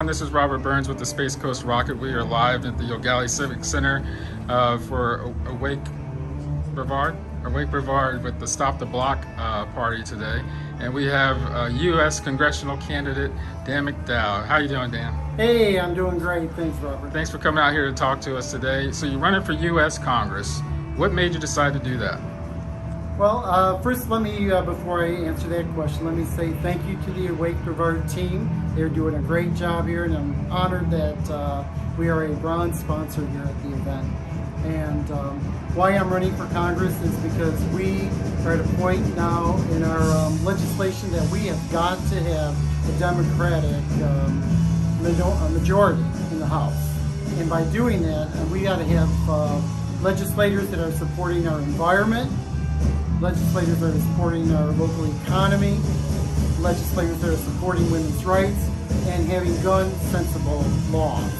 This is Robert Burns with the Space Coast Rocket. We are live at the Yogali Civic Center for Awake Brevard with the Stop the Block party today. And we have U.S. Congressional candidate Dan McDow. How you doing, Dan? Hey, I'm doing great. Thanks, Robert. Thanks for coming out here to talk to us today. So you're running for U.S. Congress. What made you decide to do that? Well, first let me, before I answer that question, let me say thank you to the Awake Brevard team. They're doing a great job here, and I'm honored that we are a bronze sponsor here at the event. And why I'm running for Congress is because we are at a point now in our legislation that we have got to have a Democratic majority in the House. And by doing that, we got to have legislators that are supporting our environment, legislators that are supporting our local economy, legislators that are supporting women's rights, and having gun-sensible laws.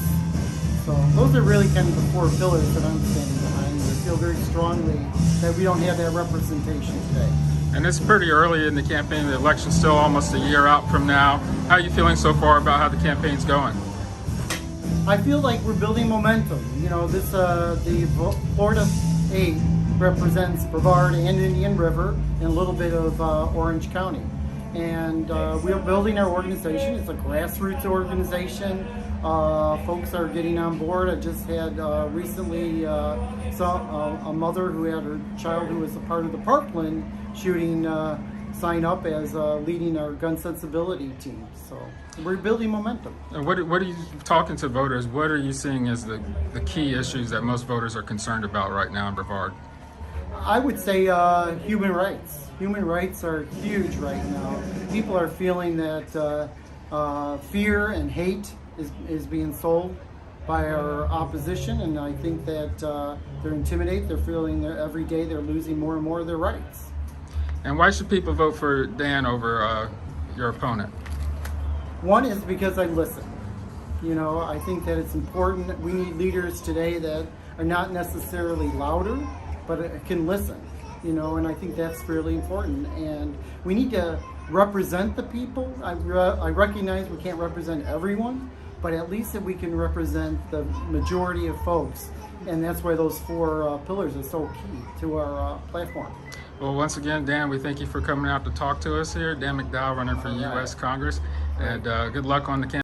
So those are really kind of the four pillars that I'm standing behind. I feel very strongly that we don't have that representation today. And it's pretty early in the campaign. The election's still almost a year out from now. How are you feeling so far about how the campaign's going? I feel like we're building momentum. You know, this the Florida 8 represents Brevard and Indian River and a little bit of Orange County. And we're building our organization. It's a grassroots organization. Folks are getting on board. I just had recently saw a mother who had her child who was a part of the Parkland shooting sign up as leading our gun sensibility team. So we're building momentum. And what are you talking to voters? What are you seeing as the key issues that most voters are concerned about right now in Brevard? I would say human rights. Human rights are huge right now. People are feeling that fear and hate is being sold by our opposition, and I think that they're intimidated. They're feeling that every day they're losing more and more of their rights. And why should people vote for Dan over your opponent? One is because I listen. You know, I think that it's important. We need leaders today that are not necessarily louder, but can listen, you know, and I think that's really important. And we need to represent the people. I recognize we can't represent everyone, but at least that we can represent the majority of folks. And that's why those four pillars are so key to our platform. Well, once again, Dan, we thank you for coming out to talk to us here. Dan McDow, running for U.S. Congress, and good luck on the campaign.